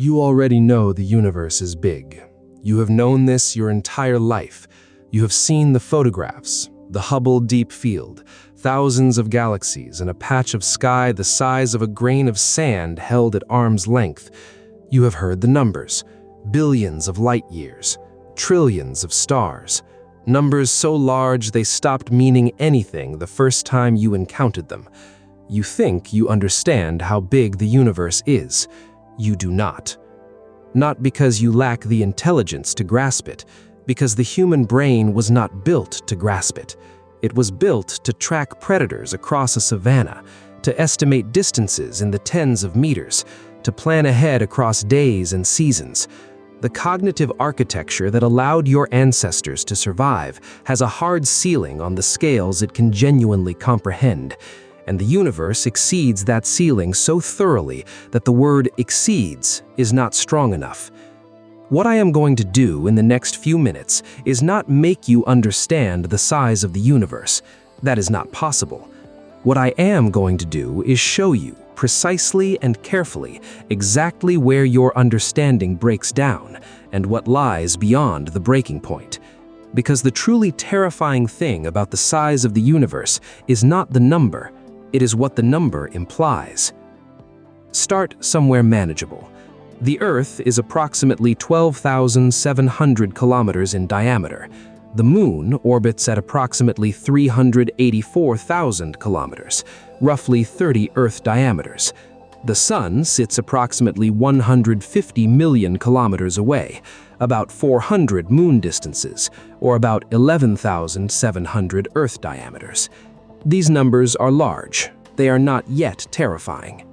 You already know the universe is big. You have known this your entire life. You have seen the photographs, the Hubble Deep Field, thousands of galaxies, and a patch of sky the size of a grain of sand held at arm's length. You have heard the numbers, billions of light years, trillions of stars, numbers so large they stopped meaning anything the first time you encountered them. You think you understand how big the universe is. You do not. Not because you lack the intelligence to grasp it, because the human brain was not built to grasp it. It was built to track predators across a savanna, to estimate distances in the tens of meters, to plan ahead across days and seasons. The cognitive architecture that allowed your ancestors to survive has a hard ceiling on the scales it can genuinely comprehend. And the universe exceeds that ceiling so thoroughly that the word exceeds is not strong enough. What I am going to do in the next few minutes is not make you understand the size of the universe. That is not possible. What I am going to do is show you, precisely and carefully, exactly where your understanding breaks down and what lies beyond the breaking point. Because the truly terrifying thing about the size of the universe is not the number, it is what the number implies. Start somewhere manageable. The Earth is approximately 12,700 kilometers in diameter. The Moon orbits at approximately 384,000 kilometers, roughly 30 Earth diameters. The Sun sits approximately 150 million kilometers away, about 400 Moon distances, or about 11,700 Earth diameters. These numbers are large. They are not yet terrifying.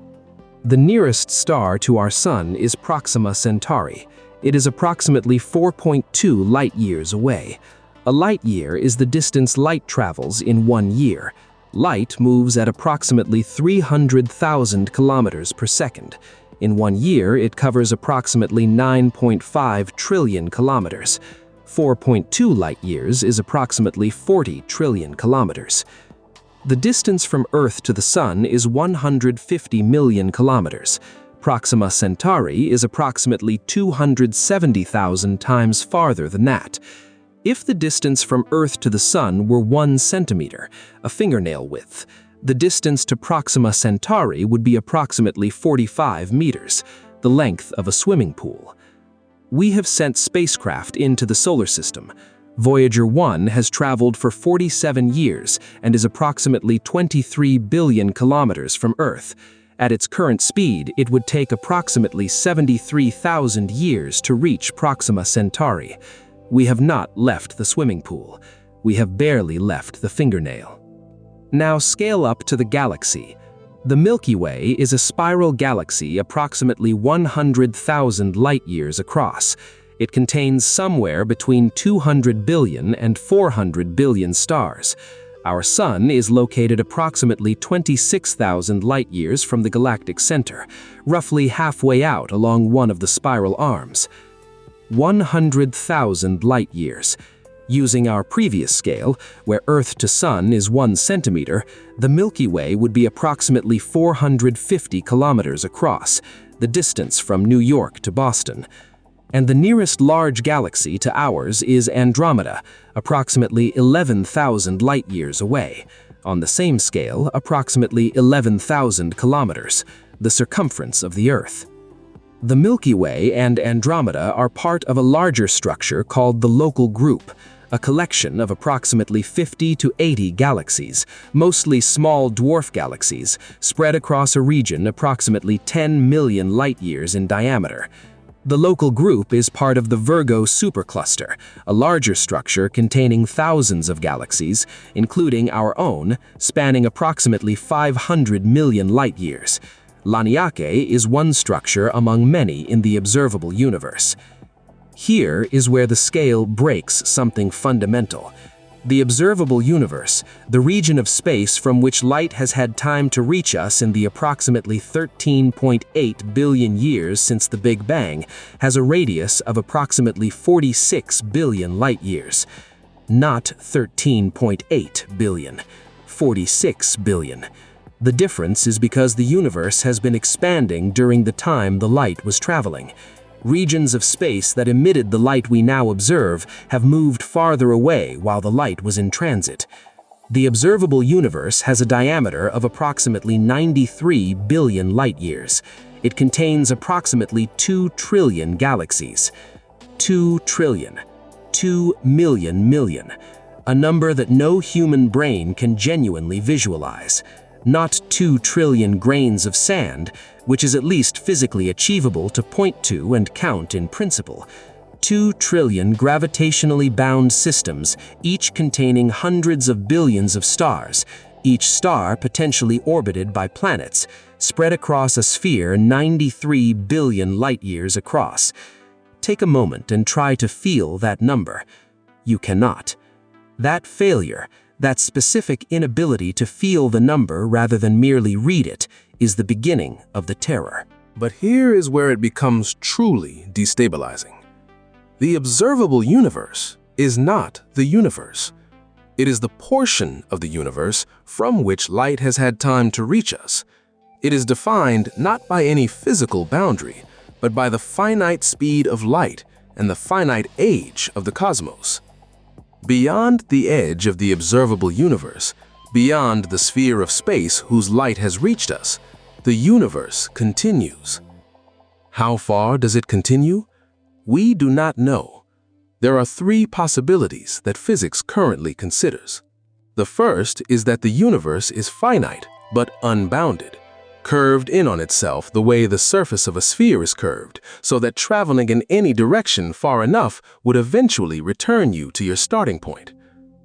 The nearest star to our Sun is Proxima Centauri. It is approximately 4.2 light-years away. A light-year is the distance light travels in 1 year. Light moves at approximately 300,000 kilometers per second. In 1 year, it covers approximately 9.5 trillion kilometers. 4.2 light-years is approximately 40 trillion kilometers. The distance from Earth to the Sun is 150 million kilometers. Proxima Centauri is approximately 270,000 times farther than that. If the distance from Earth to the Sun were 1 centimeter, a fingernail width, the distance to Proxima Centauri would be approximately 45 meters, the length of a swimming pool. We have sent spacecraft into the solar system. Voyager 1 has traveled for 47 years and is approximately 23 billion kilometers from Earth. At its current speed, it would take approximately 73,000 years to reach Proxima Centauri. We have not left the swimming pool. We have barely left the fingernail. Now scale up to the galaxy. The Milky Way is a spiral galaxy approximately 100,000 light-years across. It contains somewhere between 200 billion and 400 billion stars. Our Sun is located approximately 26,000 light-years from the galactic center, roughly halfway out along one of the spiral arms. 100,000 light-years. Using our previous scale, where Earth to Sun is 1 centimeter, the Milky Way would be approximately 450 kilometers across, the distance from New York to Boston. And the nearest large galaxy to ours is Andromeda, approximately 11,000 light-years away. On the same scale, approximately 11,000 kilometers, the circumference of the Earth. The Milky Way and Andromeda are part of a larger structure called the Local Group, a collection of approximately 50 to 80 galaxies, mostly small dwarf galaxies, spread across a region approximately 10 million light-years in diameter. The Local Group is part of the Virgo supercluster, a larger structure containing thousands of galaxies, including our own, spanning approximately 500 million light-years. Laniakea is one structure among many in the observable universe. Here is where the scale breaks something fundamental. The observable universe, the region of space from which light has had time to reach us in the approximately 13.8 billion years since the Big Bang, has a radius of approximately 46 billion light-years. Not 13.8 billion, 46 billion. The difference is because the universe has been expanding during the time the light was traveling. Regions of space that emitted the light we now observe have moved farther away while the light was in transit. The observable universe has a diameter of approximately 93 billion light-years. It contains approximately 2 trillion galaxies. 2 trillion. 2 million. A number that no human brain can genuinely visualize. Not 2 trillion grains of sand, which is at least physically achievable to point to and count in principle. 2 trillion gravitationally bound systems, each containing hundreds of billions of stars, each star potentially orbited by planets, spread across a sphere 93 billion light-years across. Take a moment and try to feel that number. You cannot. That failure, that specific inability to feel the number rather than merely read it, is the beginning of the terror. But here is where it becomes truly destabilizing. The observable universe is not the universe. It is the portion of the universe from which light has had time to reach us. It is defined not by any physical boundary, but by the finite speed of light and the finite age of the cosmos. Beyond the edge of the observable universe, beyond the sphere of space whose light has reached us, the universe continues. How far does it continue? We do not know. There are 3 possibilities that physics currently considers. The first is that the universe is finite but unbounded, curved in on itself the way the surface of a sphere is curved, so that traveling in any direction far enough would eventually return you to your starting point.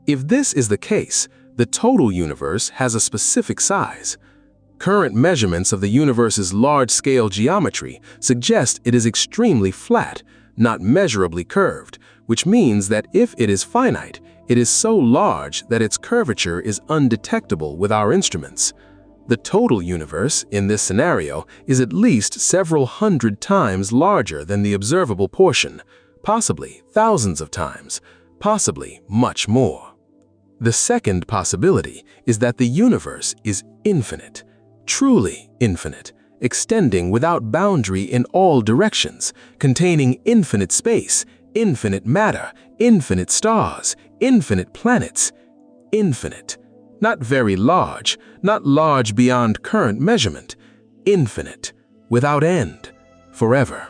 If this is the case, the total universe has a specific size. Current measurements of the universe's large-scale geometry suggest it is extremely flat, not measurably curved, which means that if it is finite, it is so large that its curvature is undetectable with our instruments. The total universe, in this scenario, is at least several hundred times larger than the observable portion, possibly thousands of times, possibly much more. The second possibility is that the universe is infinite, truly infinite, extending without boundary in all directions, containing infinite space, infinite matter, infinite stars, infinite planets, infinite. Not very large, not large beyond current measurement, infinite, without end, forever.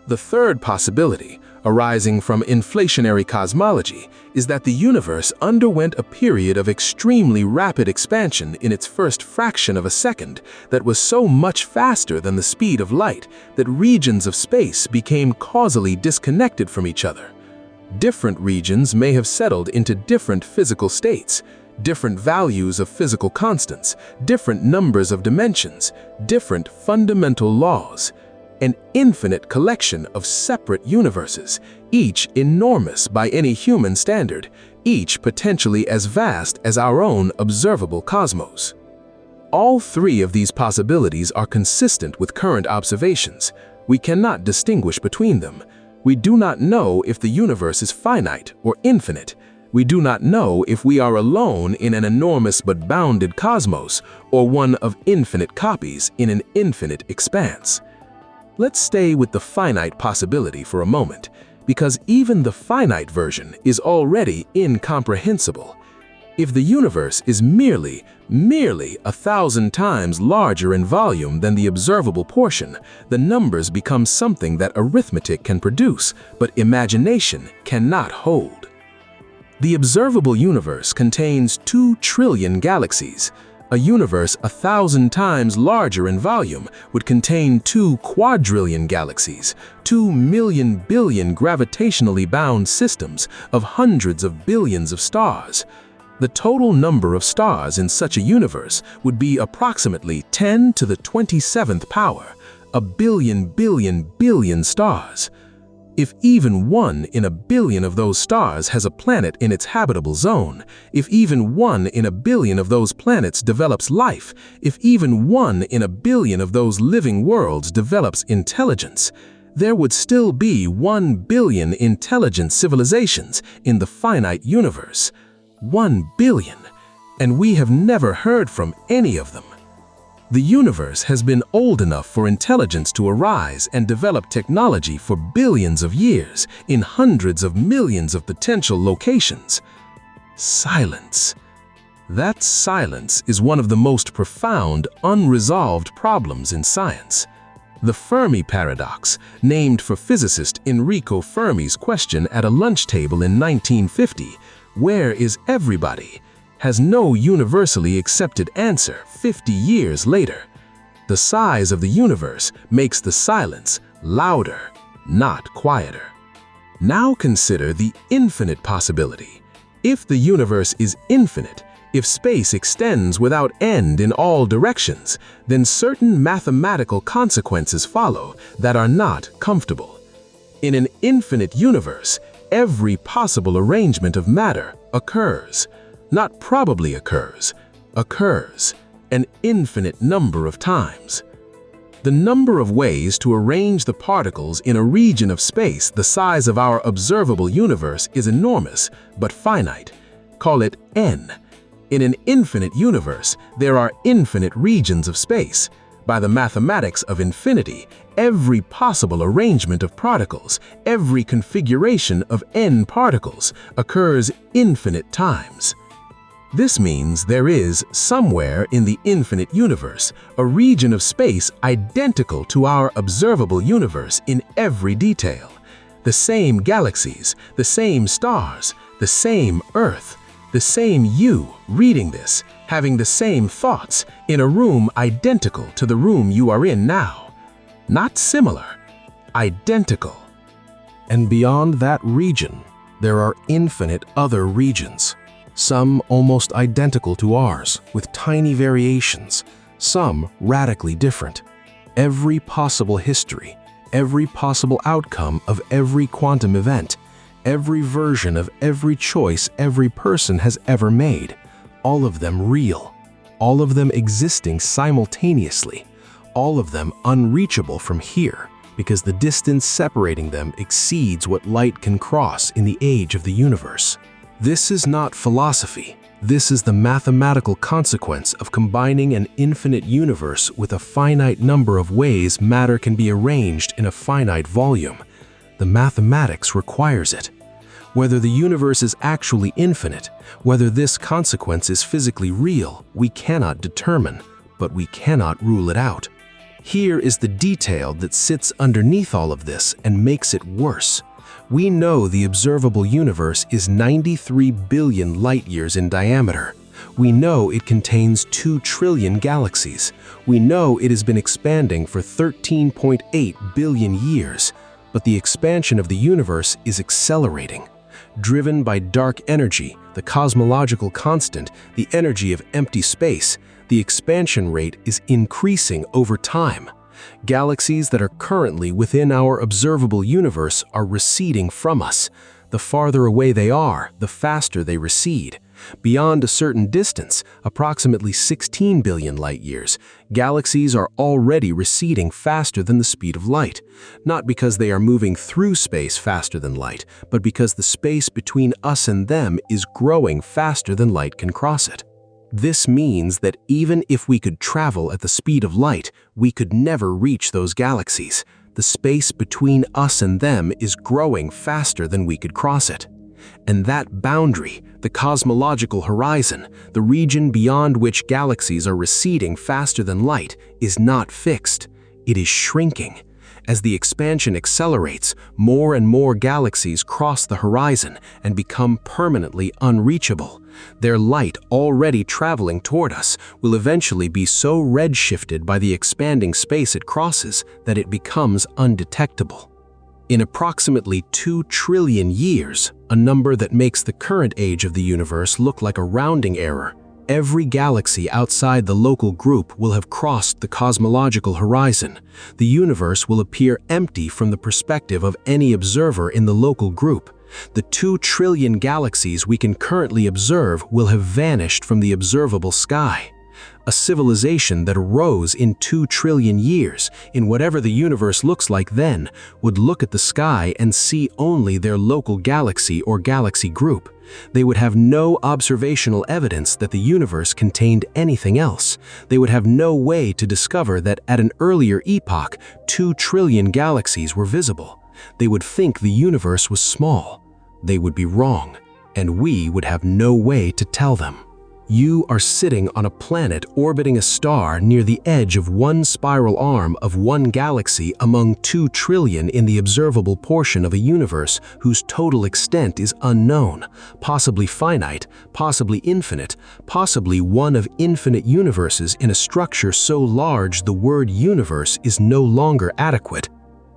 The third possibility, arising from inflationary cosmology, is that the universe underwent a period of extremely rapid expansion in its first fraction of a second that was so much faster than the speed of light that regions of space became causally disconnected from each other. Different regions may have settled into different physical states, different values of physical constants, different numbers of dimensions, different fundamental laws. An infinite collection of separate universes, each enormous by any human standard, each potentially as vast as our own observable cosmos. All 3 of these possibilities are consistent with current observations. We cannot distinguish between them. We do not know if the universe is finite or infinite. We do not know if we are alone in an enormous but bounded cosmos or one of infinite copies in an infinite expanse. Let's stay with the finite possibility for a moment, because even the finite version is already incomprehensible. If the universe is merely 1,000 times larger in volume than the observable portion, the numbers become something that arithmetic can produce, but imagination cannot hold. The observable universe contains 2 trillion galaxies. A universe 1,000 times larger in volume would contain 2 quadrillion galaxies, 2 million billion gravitationally bound systems of hundreds of billions of stars. The total number of stars in such a universe would be approximately 10 to the 27th power, a billion stars. If even 1 in a billion of those stars has a planet in its habitable zone, if even 1 in a billion of those planets develops life, if even 1 in a billion of those living worlds develops intelligence, there would still be 1 billion intelligent civilizations in the finite universe. 1 billion. and we have never heard from any of them. The universe has been old enough for intelligence to arise and develop technology for billions of years in hundreds of millions of potential locations. Silence. That silence is one of the most profound, unresolved problems in science. The Fermi paradox, named for physicist Enrico Fermi's question at a lunch table in 1950, "Where is everybody?" has no universally accepted answer 50 years later. The size of the universe makes the silence louder, not quieter. Now consider the infinite possibility. If the universe is infinite, if space extends without end in all directions, then certain mathematical consequences follow that are not comfortable. In an infinite universe, every possible arrangement of matter occurs. Not probably occurs, occurs an infinite number of times. The number of ways to arrange the particles in a region of space the size of our observable universe is enormous, but finite. Call it n. In an infinite universe, there are infinite regions of space. By the mathematics of infinity, every possible arrangement of particles, every configuration of n particles, occurs infinite times. This means there is, somewhere in the infinite universe, a region of space identical to our observable universe in every detail. The same galaxies, the same stars, the same Earth, the same you reading this, having the same thoughts, in a room identical to the room you are in now. Not similar, identical. And beyond that region, there are infinite other regions. Some almost identical to ours, with tiny variations, some radically different. Every possible history, every possible outcome of every quantum event, every version of every choice every person has ever made, all of them real, all of them existing simultaneously, all of them unreachable from here, because the distance separating them exceeds what light can cross in the age of the universe. This is not philosophy. This is the mathematical consequence of combining an infinite universe with a finite number of ways matter can be arranged in a finite volume. The mathematics requires it. Whether the universe is actually infinite, whether this consequence is physically real, we cannot determine, but we cannot rule it out. Here is the detail that sits underneath all of this and makes it worse. We know the observable universe is 93 billion light-years in diameter. We know it contains 2 trillion galaxies. We know it has been expanding for 13.8 billion years. But the expansion of the universe is accelerating. Driven by dark energy, the cosmological constant, the energy of empty space, the expansion rate is increasing over time. Galaxies that are currently within our observable universe are receding from us. The farther away they are, the faster they recede. Beyond a certain distance, approximately 16 billion light-years, galaxies are already receding faster than the speed of light. Not because they are moving through space faster than light, but because the space between us and them is growing faster than light can cross it. This means that even if we could travel at the speed of light, we could never reach those galaxies. The space between us and them is growing faster than we could cross it. And that boundary, the cosmological horizon, the region beyond which galaxies are receding faster than light, is not fixed. It is shrinking. As the expansion accelerates, more and more galaxies cross the horizon and become permanently unreachable. Their light, already traveling toward us, will eventually be so redshifted by the expanding space it crosses that it becomes undetectable. In approximately 2 trillion years, a number that makes the current age of the universe look like a rounding error, every galaxy outside the local group will have crossed the cosmological horizon. The universe will appear empty from the perspective of any observer in the local group. The 2 trillion galaxies we can currently observe will have vanished from the observable sky. A civilization that arose in 2 trillion years, in whatever the universe looks like then, would look at the sky and see only their local galaxy or galaxy group. They would have no observational evidence that the universe contained anything else. They would have no way to discover that at an earlier epoch, 2 trillion galaxies were visible. They would think the universe was small. They would be wrong, and we would have no way to tell them. You are sitting on a planet orbiting a star near the edge of one spiral arm of one galaxy among 2 trillion in the observable portion of a universe whose total extent is unknown, possibly finite, possibly infinite, possibly one of infinite universes in a structure so large the word universe is no longer adequate.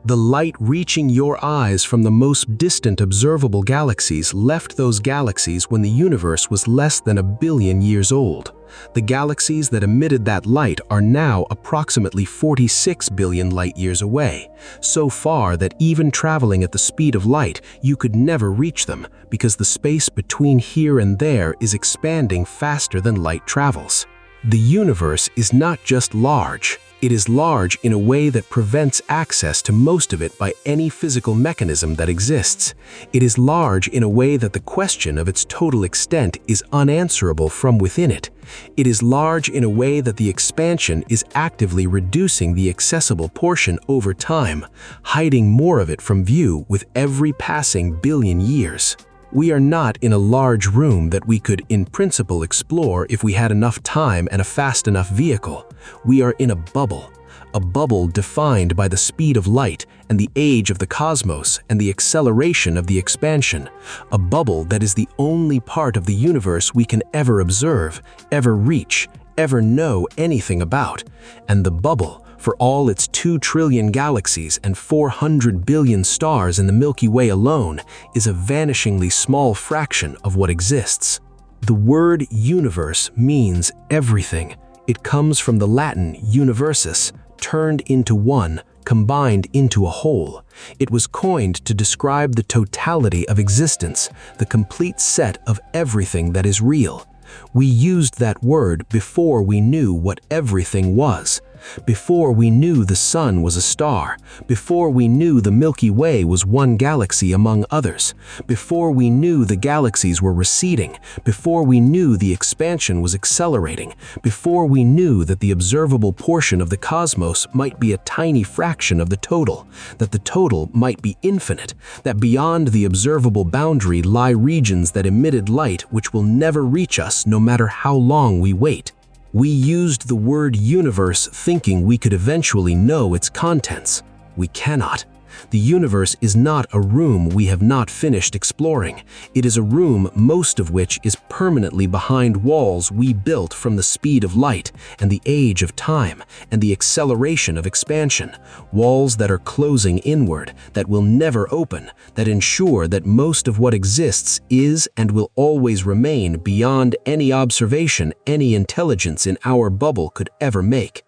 The light reaching your eyes from the most distant observable galaxies left those galaxies when the universe was less than 1 billion years old. The galaxies that emitted that light are now approximately 46 billion light-years away, so far that even traveling at the speed of light, you could never reach them because the space between here and there is expanding faster than light travels. The universe is not just large. It is large in a way that prevents access to most of it by any physical mechanism that exists. It is large in a way that the question of its total extent is unanswerable from within it. It is large in a way that the expansion is actively reducing the accessible portion over time, hiding more of it from view with every passing billion years. We are not in a large room that we could, in principle, explore if we had enough time and a fast enough vehicle. We are in a bubble defined by the speed of light and the age of the cosmos and the acceleration of the expansion, a bubble that is the only part of the universe we can ever observe, ever reach, ever know anything about, and the bubble, for all its 2 trillion galaxies and 400 billion stars in the Milky Way alone, is a vanishingly small fraction of what exists. The word universe means everything. It comes from the Latin universus, turned into one, combined into a whole. It was coined to describe the totality of existence, the complete set of everything that is real. We used that word before we knew what everything was. Before we knew the sun was a star, before we knew the Milky Way was one galaxy among others, before we knew the galaxies were receding, before we knew the expansion was accelerating, before we knew that the observable portion of the cosmos might be a tiny fraction of the total, that the total might be infinite, that beyond the observable boundary lie regions that emitted light which will never reach us no matter how long we wait. We used the word universe thinking we could eventually know its contents. We cannot. The universe is not a room we have not finished exploring. It is a room most of which is permanently behind walls we built from the speed of light and the age of time and the acceleration of expansion, walls that are closing inward, that will never open, that ensure that most of what exists is and will always remain beyond any observation any intelligence in our bubble could ever make.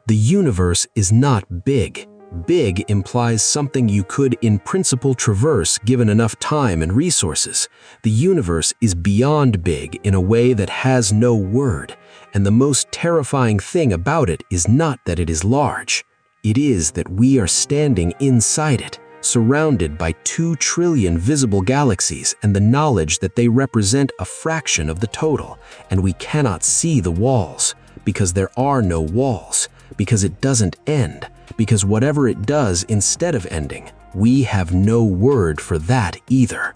The universe is not big. Big implies something you could, in principle, traverse given enough time and resources. The universe is beyond big in a way that has no word, and the most terrifying thing about it is not that it is large. It is that we are standing inside it, surrounded by 2 trillion visible galaxies and the knowledge that they represent a fraction of the total, and we cannot see the walls, because there are no walls, because it doesn't end, because whatever it does instead of ending, we have no word for that either.